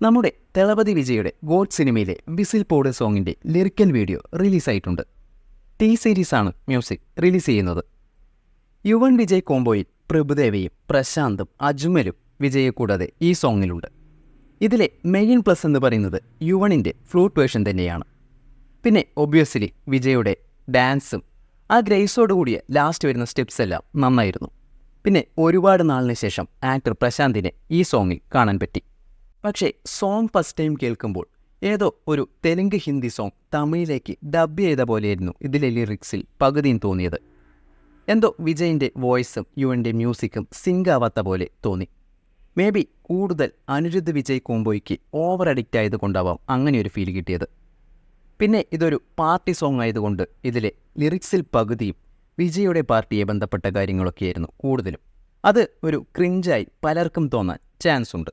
നമ്മുടെ ദളപതി വിജയുടെ ഗോഡ് സിനിമയിലെ വിസിൽ പോഡ് സോങ്ങിൻ്റെ ലിറിക്കൽ വീഡിയോ റിലീസായിട്ടുണ്ട്. ടി സീരീസാണ് മ്യൂസിക് റിലീസ് ചെയ്യുന്നത്. യുവൻ വിജയ് കോംബോയിൽ പ്രഭുദേവയും പ്രശാന്തും അജ്മലും വിജയെ കൂടാതെ ഈ സോങ്ങിലുണ്ട്. ഇതിലെ മെയിൻ പ്ലസ് എന്ന് പറയുന്നത് യുവണിൻ്റെ ഫ്ലൂട്ട് വേർഷൻ തന്നെയാണ്. പിന്നെ ഒബ്വിയസ്ലി വിജയുടെ ഡാൻസും ആ ഗ്രേസോട് കൂടിയ ലാസ്റ്റ് വരുന്ന സ്റ്റെപ്സ് എല്ലാം നന്നായിരുന്നു. പിന്നെ ഒരുപാട് നാളിന് ശേഷം ആക്ടർ പ്രശാന്തിനെ ഈ സോങ്ങിൽ കാണാൻ പറ്റി. പക്ഷേ സോങ് ഫസ്റ്റ് ടൈം കേൾക്കുമ്പോൾ ഏതോ ഒരു തെലുങ്ക് ഹിന്ദി സോങ് തമിഴിലേക്ക് ഡബ് ചെയ്ത പോലെയായിരുന്നു ഇതിലെ ലിറിക്സിൽ പകുതിയും തോന്നിയത്. എന്തോ വിജയിൻ്റെ വോയിസും യുവൻ്റെ മ്യൂസിക്കും സിങ്ക് ആവാത്ത പോലെ തോന്നി. മേ ബി കൂടുതൽ അനിരുദ്ധ് വിജയ് കോംബോയ്ക്ക് ഓവർ അഡിക്റ്റ് ആയതുകൊണ്ടാവാം അങ്ങനെയൊരു ഫീൽ കിട്ടിയത്. പിന്നെ ഇതൊരു പാർട്ടി സോങ് ആയതുകൊണ്ട് ഇതിലെ ലിറിക്സിൽ പകുതിയും വിജയുടെ പാർട്ടിയെ ബന്ധപ്പെട്ട കാര്യങ്ങളൊക്കെയായിരുന്നു കൂടുതലും. അത് ഒരു ക്രിഞ്ചായി പലർക്കും തോന്നാൻ ചാൻസ് ഉണ്ട്.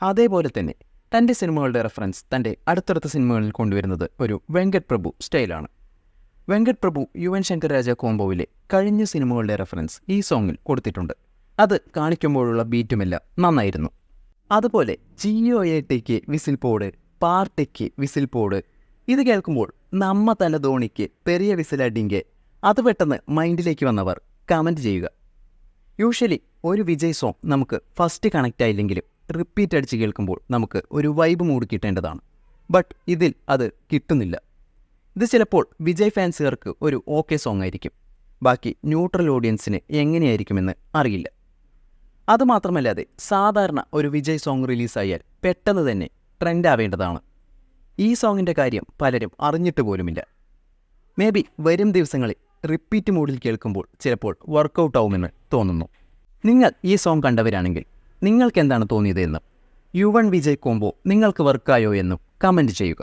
അതേപോലെ തന്നെ തൻ്റെ സിനിമകളുടെ റെഫറൻസ് തൻ്റെ അടുത്തടുത്ത സിനിമകളിൽ കൊണ്ടുവരുന്നത് ഒരു വെങ്കട് പ്രഭു സ്റ്റൈലാണ്. വെങ്കട് പ്രഭു യുവൻ ശങ്കർ രാജ കോംബോയിലെ കഴിഞ്ഞ സിനിമകളുടെ റെഫറൻസ് ഈ സോങ്ങിൽ കൊടുത്തിട്ടുണ്ട്. അത് കാണിക്കുമ്പോഴുള്ള ബീറ്റുമെല്ലാം നന്നായിരുന്നു. അതുപോലെ ജിഒഎടിക്ക് വിസിൽ പോഡ്, പാർട്ടിക്ക് വിസിൽ പോഡ്, ഇത് കേൾക്കുമ്പോൾ നമ്മ തല ധോണിക്ക് പെരിയ വിസിലടിങ്കെ അത് പെട്ടെന്ന് മൈൻഡിലേക്ക് വന്നവർ കമൻറ്റ് ചെയ്യുക. യൂഷ്വലി ഒരു വിജയ് സോങ് നമുക്ക് ഫസ്റ്റ് കണക്റ്റ് ആയില്ലെങ്കിലും റിപ്പീറ്റ് അടിച്ച് കേൾക്കുമ്പോൾ നമുക്ക് ഒരു വൈബ് മൂഡ് കിട്ടേണ്ടതാണ്. ബട്ട് ഇതിൽ അത് കിട്ടുന്നില്ല. ഇത് ചിലപ്പോൾ വിജയ് ഫാൻസുകാർക്ക് ഒരു ഓക്കെ സോങ് ആയിരിക്കും, ബാക്കി ന്യൂട്രൽ ഓഡിയൻസിന് എങ്ങനെയായിരിക്കുമെന്ന് അറിയില്ല. അതുമാത്രമല്ലാതെ സാധാരണ ഒരു വിജയ് സോങ് റിലീസായാൽ പെട്ടെന്ന് തന്നെ ട്രെൻഡ് ആവേണ്ടതാണ്. ഈ സോങ്ങിൻ്റെ കാര്യം പലരും അറിഞ്ഞിട്ട് പോലുമില്ല. മേ ബി വരും ദിവസങ്ങളിൽ റിപ്പീറ്റ് മൂഡിൽ കേൾക്കുമ്പോൾ ചിലപ്പോൾ വർക്കൗട്ട് ആവുമെന്ന് തോന്നുന്നു. നിങ്ങൾ ഈ സോങ് കണ്ടവരാണെങ്കിൽ നിങ്ങൾക്ക് എന്താണ് തോന്നിയത് എന്നും യുവൻ വിജയ് കോംബോ നിങ്ങൾക്ക് വർക്കായോ എന്നും കമൻറ്റ് ചെയ്യുക.